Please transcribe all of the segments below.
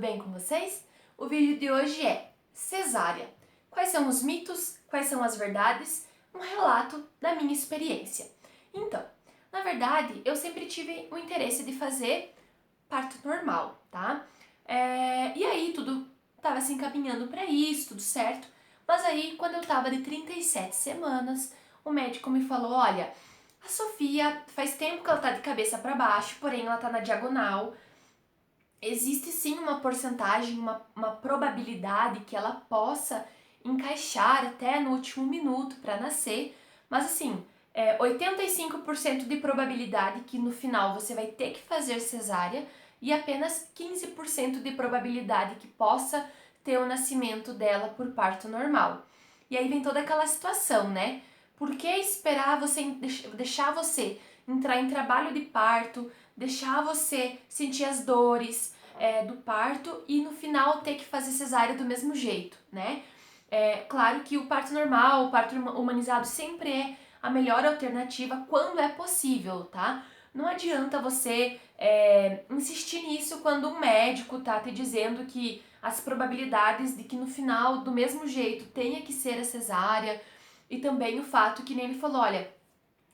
bem com vocês? O vídeo de hoje é cesárea. Quais são os mitos, quais são as verdades? Um relato da minha experiência. Então, na verdade, eu sempre tive o interesse de fazer parto normal, tá? E aí tudo tava se encaminhando para isso, tudo certo. Mas aí, quando eu tava de 37 semanas, o médico me falou, olha, a Sofia faz tempo que ela tá de cabeça para baixo, porém ela tá na diagonal. Existe sim uma porcentagem, uma probabilidade que ela possa encaixar até no último minuto para nascer, mas assim, 85% de probabilidade que no final você vai ter que fazer cesárea e apenas 15% de probabilidade que possa ter o nascimento dela por parto normal. E aí vem toda aquela situação, né? Por que esperar você deixar você entrar em trabalho de parto, deixar você sentir as dores do parto e no final ter que fazer cesárea do mesmo jeito, né? Claro que o parto normal, o parto humanizado sempre é a melhor alternativa quando é possível, tá? Não adianta você insistir nisso quando um médico tá te dizendo que as probabilidades de que no final, do mesmo jeito, tenha que ser a cesárea e também o fato que nem ele falou, olha,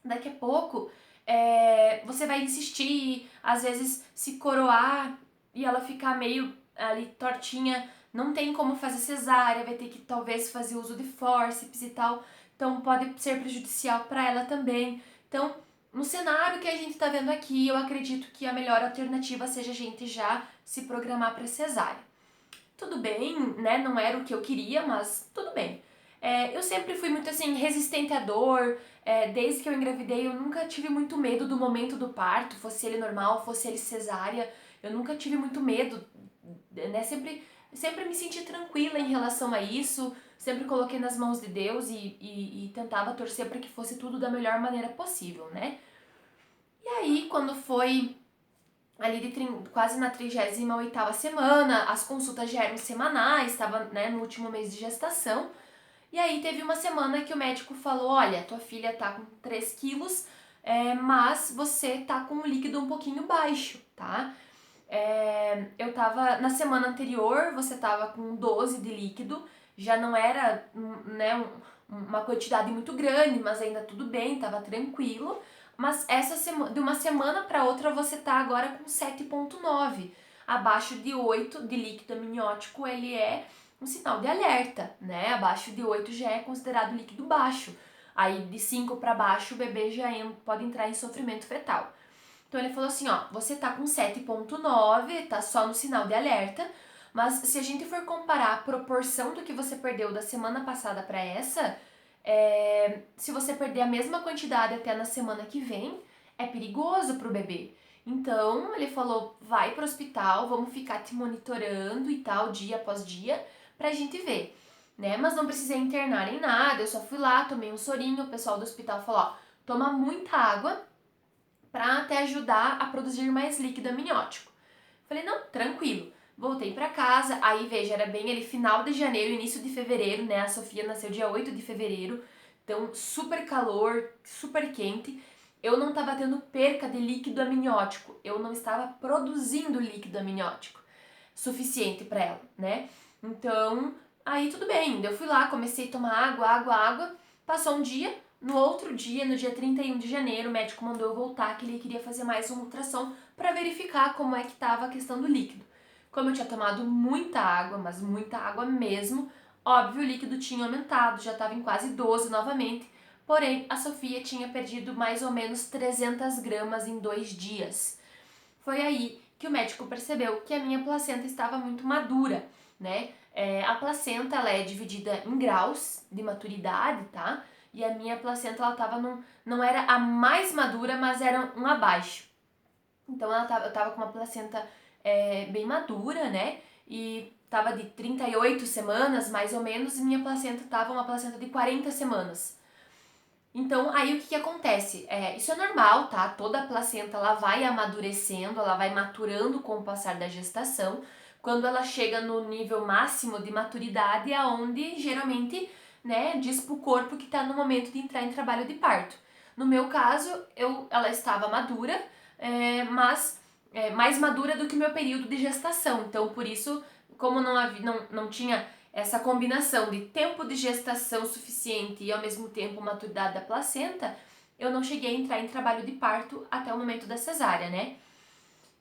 daqui a pouco você vai insistir, às vezes se coroar e ela ficar meio ali tortinha, não tem como fazer cesárea, vai ter que talvez fazer uso de fórceps e tal, então pode ser prejudicial para ela também. Então, no cenário que a gente tá vendo aqui, eu acredito que a melhor alternativa seja a gente já se programar para cesárea. Tudo bem, né? Não era o que eu queria, mas tudo bem. Eu sempre fui muito assim, resistente à dor. Desde que eu engravidei, eu nunca tive muito medo do momento do parto, fosse ele normal, fosse ele cesárea. Eu nunca tive muito medo, né? Sempre me senti tranquila em relação a isso. Sempre coloquei nas mãos de Deus e tentava torcer para que fosse tudo da melhor maneira possível, né? E aí, quando foi ali quase na 38ª semana, as consultas já eram semanais, estava, né, no último mês de gestação. E aí teve uma semana que o médico falou, olha, tua filha tá com 3 quilos, mas você tá com o líquido um pouquinho baixo, tá? Eu tava, na semana anterior, você tava com 12 de líquido, já não era, né, uma quantidade muito grande, mas ainda tudo bem, tava tranquilo. Mas de uma semana para outra você tá agora com 7,9. Abaixo de 8 de líquido amniótico, ele é um sinal de alerta, né? Abaixo de 8 já é considerado líquido baixo. Aí de 5 para baixo o bebê já pode entrar em sofrimento fetal. Então ele falou assim, ó, você tá com 7,9, tá só no sinal de alerta, mas se a gente for comparar a proporção do que você perdeu da semana passada para essa, se você perder a mesma quantidade até na semana que vem, é perigoso pro bebê. Então ele falou, vai pro hospital, vamos ficar te monitorando e tal, dia após dia, pra gente ver, né? Mas não precisei internar nem nada, eu só fui lá, tomei um sorinho, o pessoal do hospital falou, ó, toma muita água pra até ajudar a produzir mais líquido amniótico. Falei, não, tranquilo. Voltei pra casa, aí veja, era bem ali final de janeiro, início de fevereiro, né? A Sofia nasceu dia 8 de fevereiro, então super calor, super quente. Eu não tava tendo perca de líquido amniótico, eu não estava produzindo líquido amniótico suficiente para ela, né? Então, aí tudo bem, eu fui lá, comecei a tomar água, passou um dia, no outro dia, no dia 31 de janeiro, o médico mandou eu voltar, que ele queria fazer mais uma ultrassom para verificar como é que estava a questão do líquido. Como eu tinha tomado muita água, mas muita água mesmo, óbvio, o líquido tinha aumentado, já estava em quase 12 novamente, porém a Sofia tinha perdido mais ou menos 300 gramas em 2 dias. Foi aí que o médico percebeu que a minha placenta estava muito madura, né? A placenta, ela é dividida em graus de maturidade, tá? E a minha placenta, ela tava não era a mais madura, mas era um abaixo. Então eu tava com uma placenta bem madura, né? E tava de 38 semanas, mais ou menos, e minha placenta tava uma placenta de 40 semanas. Então, aí o que acontece? Isso é normal, tá? Toda a placenta, ela vai amadurecendo, ela vai maturando com o passar da gestação. Quando ela chega no nível máximo de maturidade, é onde geralmente, né, diz pro corpo que tá no momento de entrar em trabalho de parto. No meu caso, ela estava madura, mas mais madura do que o meu período de gestação. Então, por isso, como não tinha essa combinação de tempo de gestação suficiente e ao mesmo tempo maturidade da placenta, eu não cheguei a entrar em trabalho de parto até o momento da cesárea, né?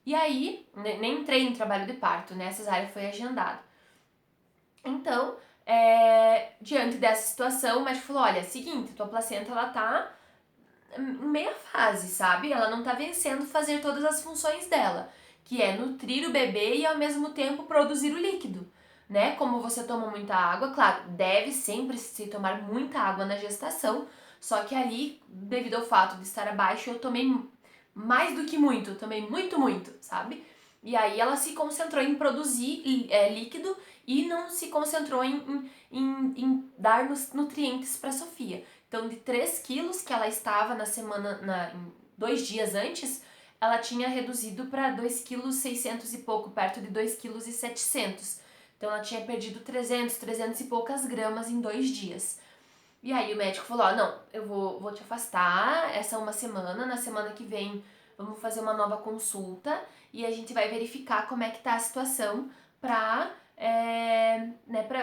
E aí, nem entrei em trabalho de parto, né? A cesárea foi agendada. Então, diante dessa situação, o médico falou, olha, seguinte, tua placenta, ela tá em meia fase, sabe? Ela não tá vencendo fazer todas as funções dela, que é nutrir o bebê e ao mesmo tempo produzir o líquido, né? Como você toma muita água, claro, deve sempre se tomar muita água na gestação, só que ali, devido ao fato de estar abaixo, eu tomei mais do que muito, eu tomei muito, sabe? E aí ela se concentrou em produzir líquido e não se concentrou em dar nutrientes para Sofia. Então, de 3 quilos que ela estava na semana, em 2 dias antes, ela tinha reduzido para 2 quilos 600 e pouco, perto de 2 quilos e 700. Então, ela tinha perdido 300 e poucas gramas em 2 dias. E aí o médico falou, ó, não, eu vou te afastar essa uma semana, na semana que vem vamos fazer uma nova consulta e a gente vai verificar como é que tá a situação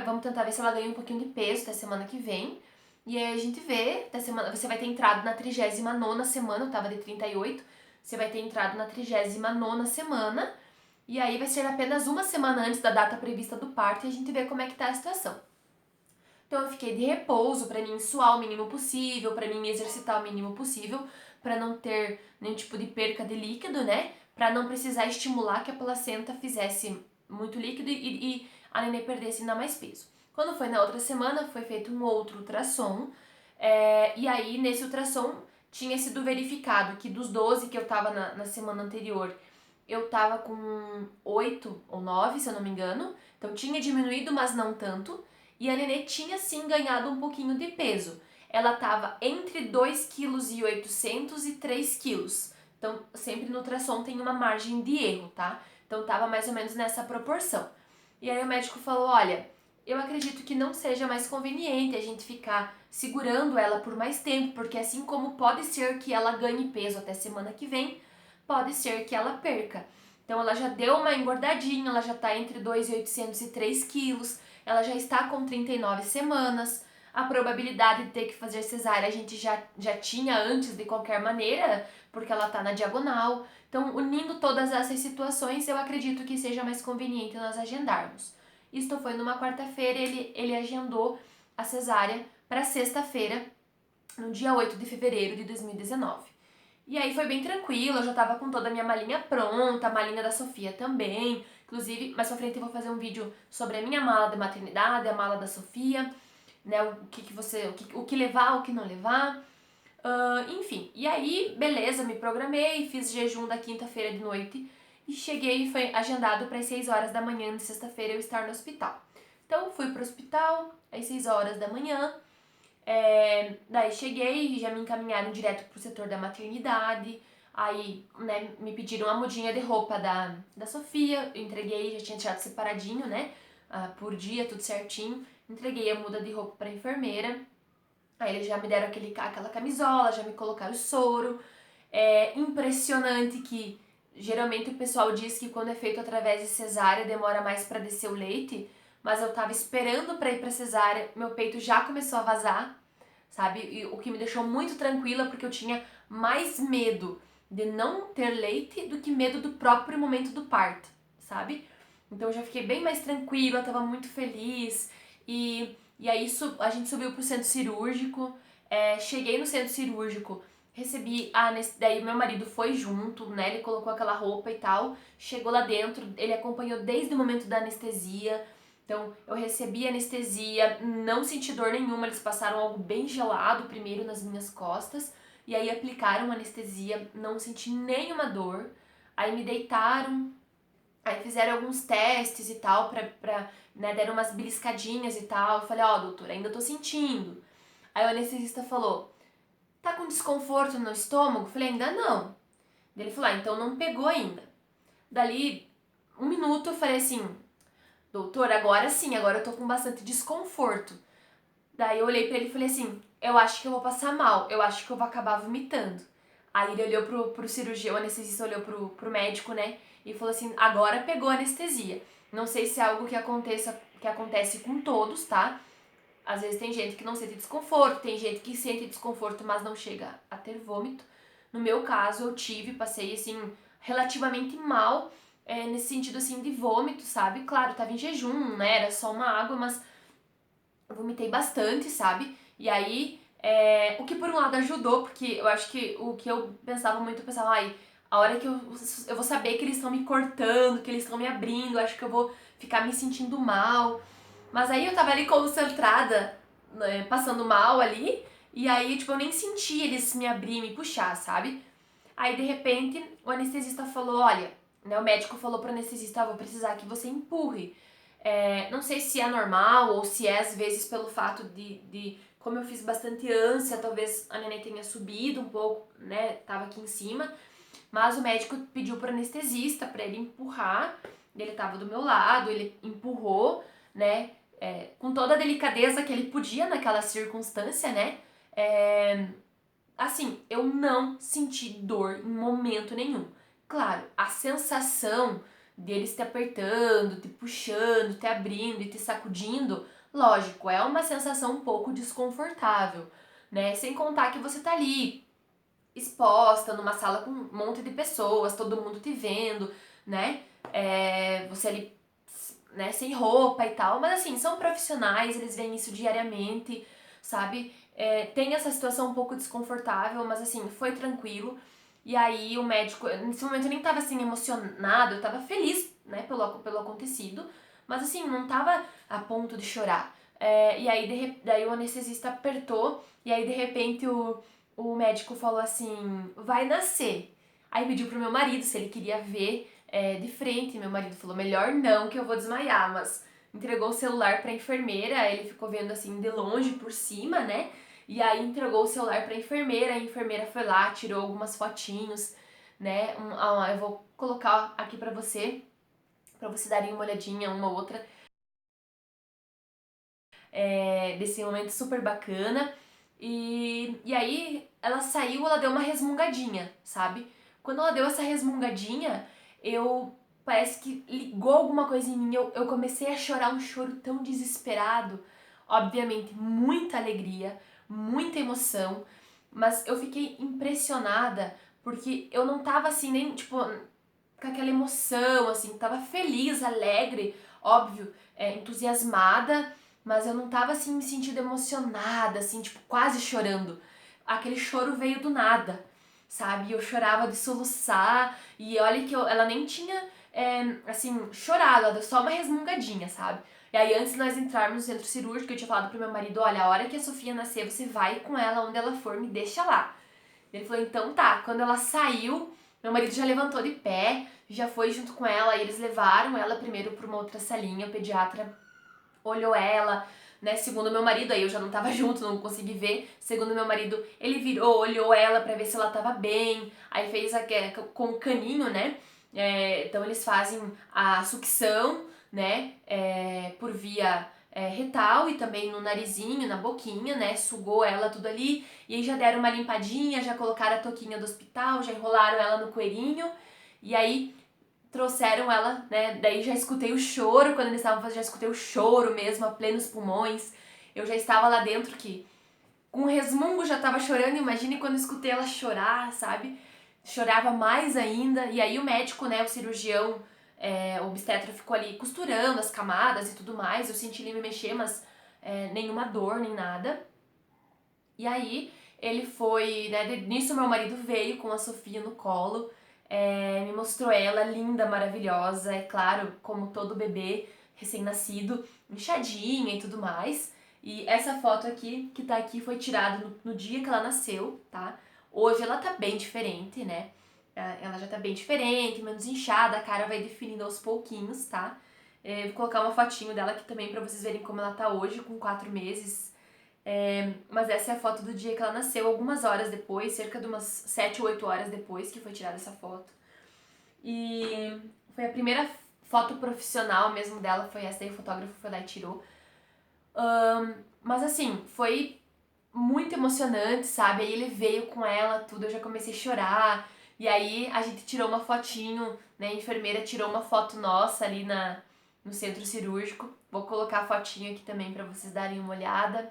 vamos tentar ver se ela ganha um pouquinho de peso até semana que vem. E aí a gente vê, até semana, você vai ter entrado na 39ª semana, eu tava de 38, você vai ter entrado na 39ª semana, e aí vai ser apenas uma semana antes da data prevista do parto e a gente vê como é que tá a situação. Então eu fiquei de repouso para mim suar o mínimo possível, para mim me exercitar o mínimo possível, para não ter nenhum tipo de perca de líquido, né? Para não precisar estimular que a placenta fizesse muito líquido e a neném perdesse ainda mais peso. Quando foi na outra semana, foi feito um outro ultrassom, e aí nesse ultrassom tinha sido verificado que dos 12 que eu tava na semana anterior, eu tava com 8 ou 9, se eu não me engano, então tinha diminuído, mas não tanto. E a nenê tinha sim ganhado um pouquinho de peso. Ela estava entre 2,8 kg e 3 quilos. Então, sempre no ultrassom tem uma margem de erro, tá? Então, estava mais ou menos nessa proporção. E aí o médico falou, olha, eu acredito que não seja mais conveniente a gente ficar segurando ela por mais tempo, porque assim como pode ser que ela ganhe peso até semana que vem, pode ser que ela perca. Então, ela já deu uma engordadinha, ela já está entre 2,800 e 3 quilos, ela já está com 39 semanas, a probabilidade de ter que fazer cesárea a gente já tinha antes de qualquer maneira, porque ela está na diagonal. Então, unindo todas essas situações, eu acredito que seja mais conveniente nós agendarmos. Isto foi numa quarta-feira, ele agendou a cesárea para sexta-feira, no dia 8 de fevereiro de 2019. E aí foi bem tranquilo, eu já tava com toda a minha malinha pronta, a malinha da Sofia também. Inclusive, mais pra frente eu vou fazer um vídeo sobre a minha mala de maternidade, a mala da Sofia, né? O que levar, o que não levar. Enfim, e aí, beleza, me programei, fiz jejum da quinta-feira de noite e cheguei, foi agendado para as 6 horas da manhã de sexta-feira eu estar no hospital. Então, fui pro hospital às 6 horas da manhã. Daí cheguei e já me encaminharam direto pro setor da maternidade. Aí, né, me pediram a mudinha de roupa da Sofia. Eu entreguei, já tinha deixado separadinho, né? Por dia, tudo certinho. Entreguei a muda de roupa pra enfermeira. Aí eles já me deram aquela camisola, já me colocaram o soro. É impressionante que geralmente o pessoal diz que quando é feito através de cesárea demora mais pra descer o leite. Mas eu tava esperando pra ir pra cesárea, meu peito já começou a vazar, sabe? E o que me deixou muito tranquila porque eu tinha mais medo de não ter leite do que medo do próprio momento do parto, sabe? Então eu já fiquei bem mais tranquila, tava muito feliz e aí a gente subiu pro centro cirúrgico, cheguei no centro cirúrgico, recebi daí meu marido foi junto, né? Ele colocou aquela roupa e tal, chegou lá dentro, ele acompanhou desde o momento da anestesia. Então, eu recebi anestesia, não senti dor nenhuma, eles passaram algo bem gelado primeiro nas minhas costas, e aí aplicaram anestesia, não senti nenhuma dor. Aí me deitaram, aí fizeram alguns testes e tal, né, deram umas beliscadinhas e tal. Eu falei, ó, doutor, ainda tô sentindo. Aí o anestesista falou, tá com desconforto no estômago? Eu falei, ainda não. Ele falou, então não pegou ainda. Dali, 1 minuto, eu falei assim, doutor, agora sim, agora eu tô com bastante desconforto. Daí eu olhei pra ele e falei assim, eu acho que eu vou passar mal, eu acho que eu vou acabar vomitando. Aí ele olhou pro cirurgião, o anestesista olhou pro médico, né? E falou assim, agora pegou a anestesia. Não sei se é algo que acontece com todos, tá? Às vezes tem gente que não sente desconforto, tem gente que sente desconforto, mas não chega a ter vômito. No meu caso, eu passei assim, relativamente mal, nesse sentido assim de vômito, sabe? Claro, tava em jejum, né? Era só uma água, mas eu vomitei bastante, sabe? E aí, o que por um lado ajudou, porque eu acho que o que eu pensava muito, eu pensava, ai, a hora que eu vou saber que eles estão me cortando, que eles estão me abrindo, eu acho que eu vou ficar me sentindo mal. Mas aí eu tava ali concentrada, né, passando mal ali, e aí, tipo, eu nem senti eles me abrir, me puxar, sabe? Aí, de repente, o anestesista falou, olha, né, o médico falou pro anestesista, vou precisar que você empurre. Não sei se é normal ou se é, às vezes, pelo fato de como eu fiz bastante ânsia, talvez a neném tenha subido um pouco, né, tava aqui em cima, mas o médico pediu pro anestesista pra ele empurrar, ele tava do meu lado, ele empurrou, né, com toda a delicadeza que ele podia naquela circunstância, né, assim, eu não senti dor em momento nenhum. Claro, a sensação deles te apertando, te puxando, te abrindo e te sacudindo, lógico, é uma sensação um pouco desconfortável, né? Sem contar que você tá ali exposta numa sala com um monte de pessoas, todo mundo te vendo, né? Você ali, né, sem roupa e tal, mas assim, são profissionais, eles veem isso diariamente, sabe? Tem essa situação um pouco desconfortável, mas assim, foi tranquilo. E aí o médico, nesse momento eu nem tava assim emocionado, eu tava feliz, né, pelo acontecido, mas assim, não tava a ponto de chorar. E aí daí o anestesista apertou, e aí de repente o médico falou assim, vai nascer. Aí pediu pro meu marido se ele queria ver de frente. Meu marido falou, melhor não, que eu vou desmaiar, mas entregou o celular pra enfermeira, ele ficou vendo assim de longe por cima, né? E aí entregou o celular pra enfermeira, a enfermeira foi lá, tirou algumas fotinhos, né? Eu vou colocar aqui pra você darem uma olhadinha, uma ou outra, desse momento super bacana. E aí ela saiu, ela deu uma resmungadinha, sabe? Quando ela deu essa resmungadinha, parece que ligou alguma coisa em mim. Eu comecei a chorar um choro tão desesperado. Obviamente, muita alegria, muita emoção, mas eu fiquei impressionada porque eu não tava assim, nem tipo, com aquela emoção, assim, tava feliz, alegre, óbvio, entusiasmada, mas eu não tava assim me sentindo emocionada, assim, tipo, quase chorando. Aquele choro veio do nada, sabe? Eu chorava de soluçar, e olha que ela nem tinha, assim, chorado, ela deu só uma resmungadinha, sabe? E aí, antes de nós entrarmos no centro cirúrgico, eu tinha falado pro meu marido, olha, a hora que a Sofia nascer, você vai com ela onde ela for, me deixa lá. Ele falou, então tá. Quando ela saiu, meu marido já levantou de pé, já foi junto com ela, e eles levaram ela primeiro pra uma outra salinha, o pediatra olhou ela, né? Segundo meu marido, aí eu já não tava junto, não consegui ver. Segundo meu marido, ele virou, olhou ela pra ver se ela tava bem, aí fez com o caninho, né? Então eles fazem a sucção, né? Por via retal e também no narizinho, na boquinha, né? Sugou ela tudo ali, e aí já deram uma limpadinha, já colocaram a touquinha do hospital, já enrolaram ela no coelhinho, e aí trouxeram ela, né? Daí já escutei o choro, quando eles estavam fazendo, já escutei o choro mesmo, a plenos pulmões. Eu já estava lá dentro que com um resmungo já tava chorando, imagine quando escutei ela chorar, sabe? Chorava mais ainda, e aí o médico, né, o cirurgião, o obstetra ficou ali costurando as camadas e tudo mais, eu senti ele me mexer, mas nenhuma dor, nem nada. E aí ele foi, né, nisso meu marido veio com a Sofia no colo, me mostrou ela linda, maravilhosa, é claro, como todo bebê recém-nascido, inchadinha e tudo mais. E essa foto aqui, que tá aqui, foi tirada no dia que ela nasceu, tá? Hoje ela tá bem diferente, né? Ela já tá bem diferente, menos inchada, a cara vai definindo aos pouquinhos, tá? Vou colocar uma fotinho dela aqui também pra vocês verem como ela tá hoje, com 4 meses. Mas essa é a foto do dia que ela nasceu, algumas horas depois, cerca de umas 7 ou 8 horas depois que foi tirada essa foto. E foi a primeira foto profissional mesmo dela, foi essa aí, o fotógrafo foi lá e tirou. Mas assim, foi muito emocionante, sabe? Aí ele veio com ela, tudo, eu já comecei a chorar. E aí a gente tirou uma fotinho, né? A enfermeira tirou uma foto nossa ali no centro cirúrgico. Vou colocar a fotinho aqui também pra vocês darem uma olhada.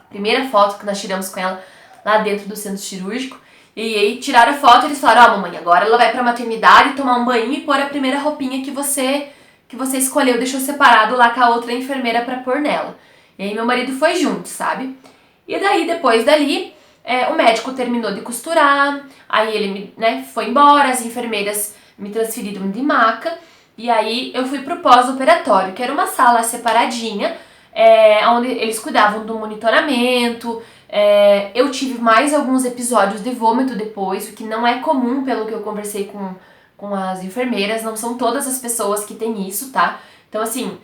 Primeira foto que nós tiramos com ela lá dentro do centro cirúrgico. E aí tiraram a foto e eles falaram, mamãe, agora ela vai pra maternidade tomar um banho e pôr a primeira roupinha que você escolheu, deixou separado lá com a outra enfermeira pra pôr nela. E aí meu marido foi junto, sabe? E daí, depois dali, o médico terminou de costurar, aí ele foi embora, as enfermeiras me transferiram de maca, e aí eu fui pro pós-operatório, que era uma sala separadinha, onde eles cuidavam do monitoramento. Eu tive mais alguns episódios de vômito depois, o que não é comum pelo que eu conversei com as enfermeiras, não são todas as pessoas que têm isso, tá? Então, assim,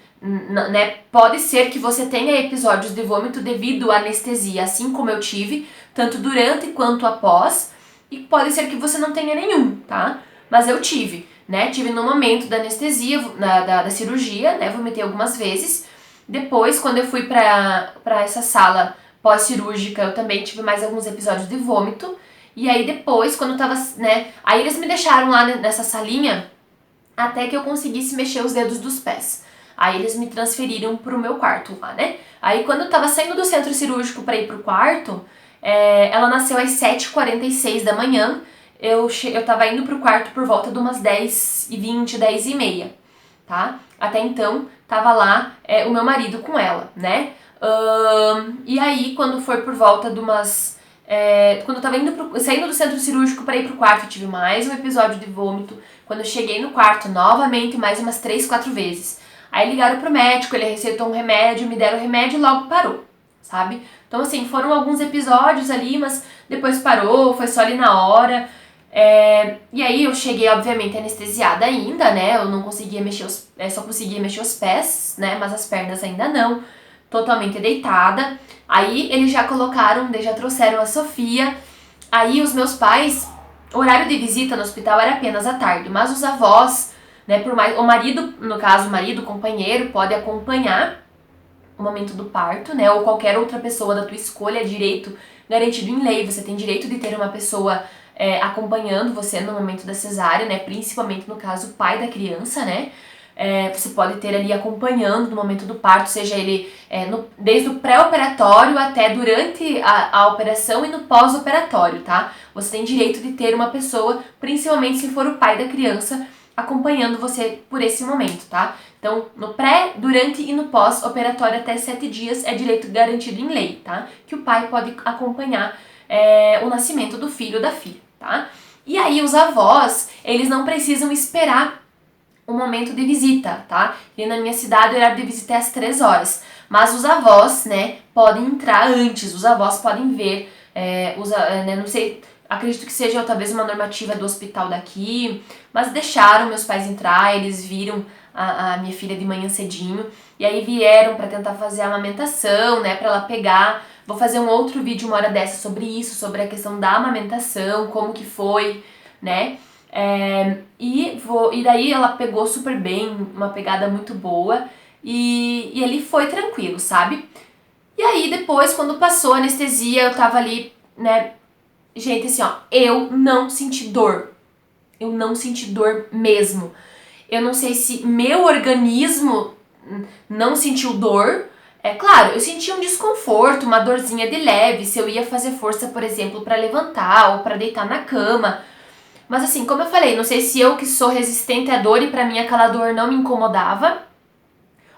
pode ser que você tenha episódios de vômito devido à anestesia, assim como eu tive, tanto durante quanto após, e pode ser que você não tenha nenhum, tá? Mas eu tive, né? Tive no momento da anestesia, da cirurgia, né? Vomitei algumas vezes. Depois, quando eu fui pra essa sala pós-cirúrgica, eu também tive mais alguns episódios de vômito. E aí depois, quando eu tava, aí eles me deixaram lá nessa salinha até que eu conseguisse mexer os dedos dos pés. Aí eles me transferiram pro meu quarto lá, né? Aí quando eu tava saindo do centro cirúrgico pra ir pro quarto, ela nasceu às 7h46 da manhã. Eu tava indo pro quarto por volta de umas 10h20, 10h30, tá? Até então, tava lá o meu marido com ela, né? E aí, quando foi por volta de umas... quando eu tava saindo do centro cirúrgico pra ir pro quarto, eu tive mais um episódio de vômito. Quando eu cheguei no quarto, novamente, mais umas 3, 4 vezes. Aí ligaram pro médico, ele receitou um remédio, me deram o remédio e logo parou, sabe? Então, assim, foram alguns episódios ali, mas depois parou, foi só ali na hora. E aí eu cheguei, obviamente, anestesiada ainda, né? Eu não conseguia mexer só conseguia mexer os pés, né? Mas as pernas ainda não. Totalmente deitada. Aí eles já trouxeram a Sofia. Aí os meus pais, o horário de visita no hospital era apenas à tarde, mas os avós, né, o marido, no caso, o companheiro, pode acompanhar o momento do parto, né, ou qualquer outra pessoa da tua escolha, é direito garantido em lei, você tem direito de ter uma pessoa acompanhando você no momento da cesárea, né, principalmente no caso o pai da criança, né, você pode ter ali acompanhando no momento do parto, seja ele desde o pré-operatório até durante a operação e no pós-operatório, tá? Você tem direito de ter uma pessoa, principalmente se for o pai da criança, acompanhando você por esse momento, tá? Então, no pré, durante e no pós-operatório até 7 dias é direito garantido em lei, tá? Que o pai pode acompanhar o nascimento do filho ou da filha, tá? E aí os avós, eles não precisam esperar o momento de visita, tá? E na minha cidade o horário de visita é às 3 horas. Mas os avós, né, podem entrar antes, os avós podem ver, não sei, acredito que seja talvez uma normativa do hospital daqui, mas deixaram meus pais entrar, eles viram a minha filha de manhã cedinho, e aí vieram pra tentar fazer a amamentação, né, pra ela pegar. Vou fazer um outro vídeo uma hora dessa sobre isso, sobre a questão da amamentação, como que foi, né? E daí ela pegou super bem, uma pegada muito boa, e ele foi tranquilo, sabe? E aí depois, quando passou a anestesia, eu tava ali, né? Gente, assim, ó, eu não senti dor. Eu não senti dor mesmo. Eu não sei se meu organismo não sentiu dor. É claro, eu senti um desconforto, uma dorzinha de leve, se eu ia fazer força, por exemplo, pra levantar ou pra deitar na cama. Mas assim, como eu falei, não sei se eu que sou resistente à dor e pra mim aquela dor não me incomodava,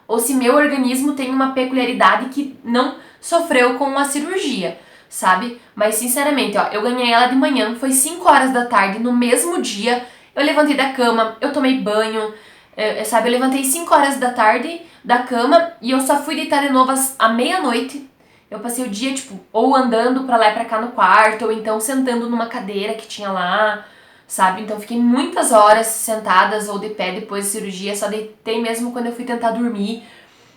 ou se meu organismo tem uma peculiaridade que não sofreu com a cirurgia, sabe? Mas sinceramente, ó, eu ganhei ela de manhã, foi 5 horas da tarde, no mesmo dia, eu levantei da cama, eu tomei banho, sabe? Eu levantei 5 horas da tarde da cama e eu só fui deitar de novo à meia-noite. Eu passei o dia, tipo, ou andando pra lá e pra cá no quarto, ou então sentando numa cadeira que tinha lá, sabe? Então fiquei muitas horas sentadas ou de pé depois da cirurgia, só deitei mesmo quando eu fui tentar dormir.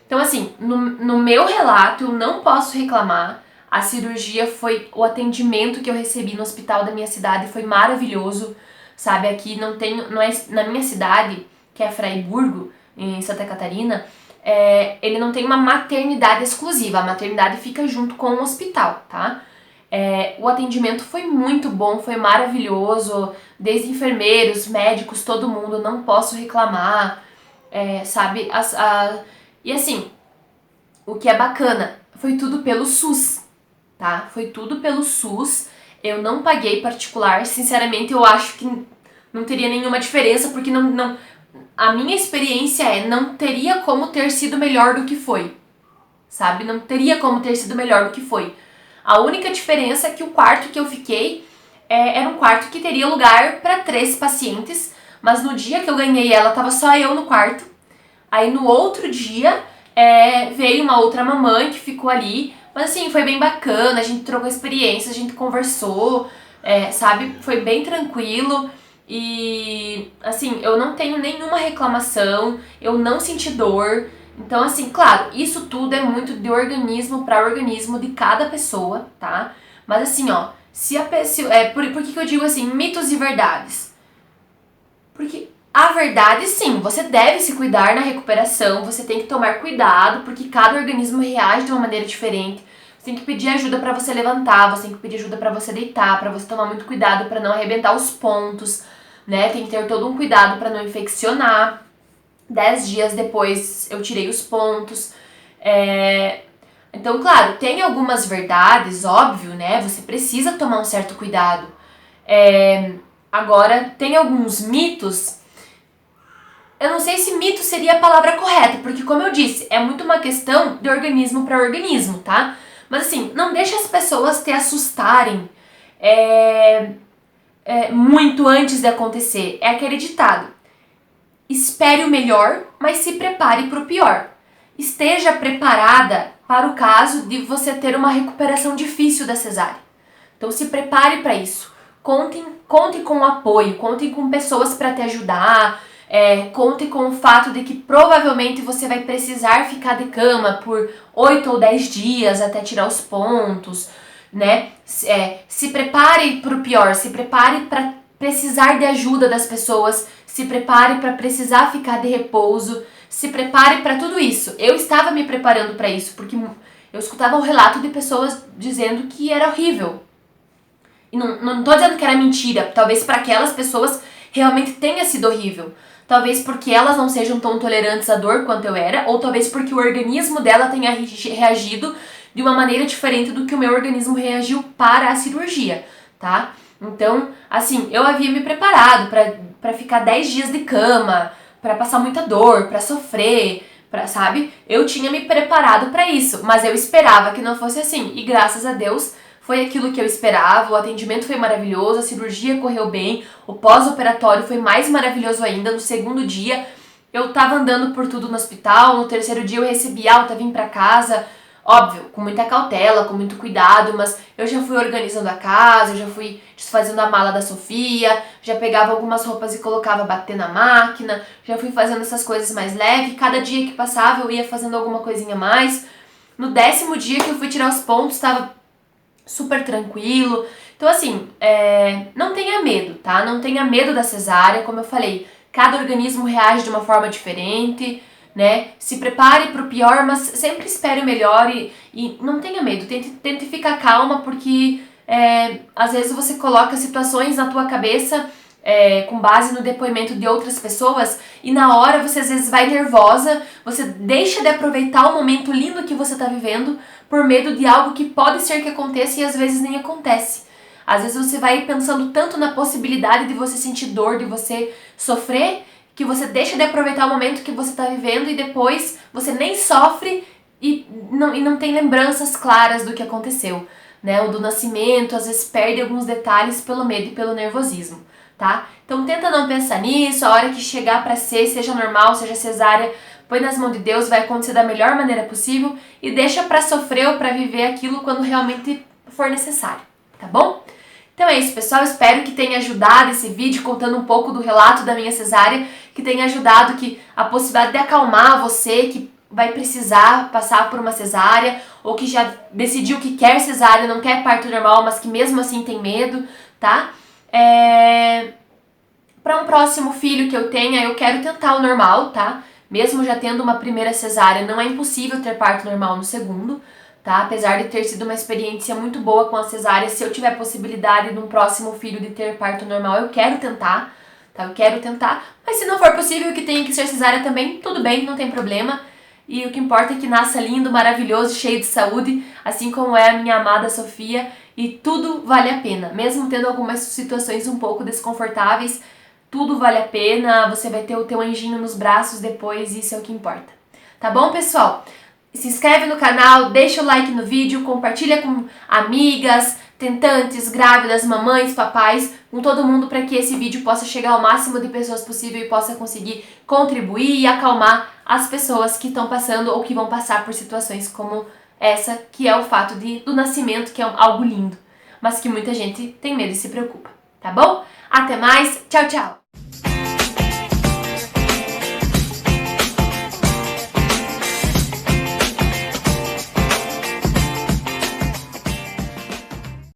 Então assim, no meu relato eu não posso reclamar. A cirurgia o atendimento que eu recebi no hospital da minha cidade foi maravilhoso, sabe? Aqui não é na minha cidade, que é Fraiburgo, em Santa Catarina, ele não tem uma maternidade exclusiva, a maternidade fica junto com o hospital, tá? O atendimento foi muito bom, foi maravilhoso, desde enfermeiros, médicos, todo mundo, não posso reclamar, sabe? E assim, o que é bacana, foi tudo pelo SUS, tá? Foi tudo pelo SUS, eu não paguei particular, sinceramente eu acho que não teria nenhuma diferença, porque a minha experiência não teria como ter sido melhor do que foi, sabe? Não teria como ter sido melhor do que foi. A única diferença é que o quarto que eu fiquei era um quarto que teria lugar para 3 pacientes, mas no dia que eu ganhei ela, tava só eu no quarto. Aí no outro dia veio uma outra mamãe que ficou ali, mas assim, foi bem bacana, a gente trocou experiência, a gente conversou, sabe? Foi bem tranquilo. E assim, eu não tenho nenhuma reclamação, eu não senti dor. Então, assim, claro, isso tudo é muito de organismo para organismo de cada pessoa, tá? Mas assim, ó, se a pessoa. Por que eu digo assim, mitos e verdades? Porque a verdade, sim, você deve se cuidar na recuperação, você tem que tomar cuidado, porque cada organismo reage de uma maneira diferente. Você tem que pedir ajuda para você levantar, você tem que pedir ajuda para você deitar, para você tomar muito cuidado para não arrebentar os pontos, né? Tem que ter todo um cuidado para não infeccionar. 10 dias depois eu tirei os pontos. Então, claro, tem algumas verdades, óbvio, né? Você precisa tomar um certo cuidado. Agora, tem alguns mitos. Eu não sei se mito seria a palavra correta, porque como eu disse, é muito uma questão de organismo para organismo, tá? Mas assim, não deixa as pessoas te assustarem muito antes de acontecer. É aquele ditado: espere o melhor, mas se prepare para o pior. Esteja preparada para o caso de você ter uma recuperação difícil da cesárea. Então se prepare para isso. Conte com o apoio, conte com pessoas para te ajudar, conte com o fato de que provavelmente você vai precisar ficar de cama por 8 ou 10 dias até tirar os pontos, né? Se prepare para o pior, se prepare para precisar de ajuda das pessoas, se prepare para precisar ficar de repouso, se prepare para tudo isso. Eu estava me preparando para isso, porque eu escutava um relato de pessoas dizendo que era horrível. E não tô dizendo que era mentira, talvez para aquelas pessoas realmente tenha sido horrível. Talvez porque elas não sejam tão tolerantes à dor quanto eu era, ou talvez porque o organismo dela tenha reagido de uma maneira diferente do que o meu organismo reagiu para a cirurgia, tá? Então, assim, eu havia me preparado para ficar 10 dias de cama, para passar muita dor, para sofrer, sabe? Eu tinha me preparado para isso, mas eu esperava que não fosse assim. E graças a Deus, foi aquilo que eu esperava, o atendimento foi maravilhoso, a cirurgia correu bem, o pós-operatório foi mais maravilhoso ainda. No segundo dia, eu tava andando por tudo no hospital, no terceiro dia eu recebi alta, vim pra casa, óbvio, com muita cautela, com muito cuidado, mas eu já fui organizando a casa, eu já fui desfazendo a mala da Sofia, já pegava algumas roupas e colocava bater na máquina, já fui fazendo essas coisas mais leve, cada dia que passava eu ia fazendo alguma coisinha a mais. No 10º dia que eu fui tirar os pontos, tava super tranquilo. Então assim, não tenha medo, tá? Não tenha medo da cesárea, como eu falei, cada organismo reage de uma forma diferente, né? Se prepare para o pior, mas sempre espere o melhor e não tenha medo, tente ficar calma, porque às vezes você coloca situações na tua cabeça com base no depoimento de outras pessoas e na hora você às vezes vai nervosa, você deixa de aproveitar o momento lindo que você tá vivendo por medo de algo que pode ser que aconteça e às vezes nem acontece. Às vezes você vai pensando tanto na possibilidade de você sentir dor, de você sofrer, que você deixa de aproveitar o momento que você tá vivendo e depois você nem sofre e não tem lembranças claras do que aconteceu, né? O do nascimento às vezes perde alguns detalhes pelo medo e pelo nervosismo, tá? Então tenta não pensar nisso, a hora que chegar pra ser, seja normal, seja cesárea, põe nas mãos de Deus, vai acontecer da melhor maneira possível e deixa pra sofrer ou pra viver aquilo quando realmente for necessário, tá bom? Então é isso, pessoal, espero que tenha ajudado esse vídeo contando um pouco do relato da minha cesárea, que tenha ajudado que a possibilidade de acalmar você que vai precisar passar por uma cesárea ou que já decidiu que quer cesárea, não quer parto normal, mas que mesmo assim tem medo, tá? Para um próximo filho que eu tenha, eu quero tentar o normal, tá? Mesmo já tendo uma primeira cesárea, não é impossível ter parto normal no segundo, tá? Apesar de ter sido uma experiência muito boa com a cesárea, se eu tiver possibilidade de um próximo filho de ter parto normal, eu quero tentar, tá? Eu quero tentar, mas se não for possível que tenha que ser cesárea também, tudo bem, não tem problema. E o que importa é que nasça lindo, maravilhoso, cheio de saúde, assim como é a minha amada Sofia, e tudo vale a pena. Mesmo tendo algumas situações um pouco desconfortáveis, tudo vale a pena, você vai ter o teu anjinho nos braços depois, isso é o que importa. Tá bom, pessoal? Se inscreve no canal, deixa o like no vídeo, compartilha com amigas, tentantes, grávidas, mamães, papais, com todo mundo para que esse vídeo possa chegar ao máximo de pessoas possível e possa conseguir contribuir e acalmar as pessoas que estão passando ou que vão passar por situações como essa, que é o fato do nascimento, que é algo lindo, mas que muita gente tem medo e se preocupa, tá bom? Até mais, tchau, tchau!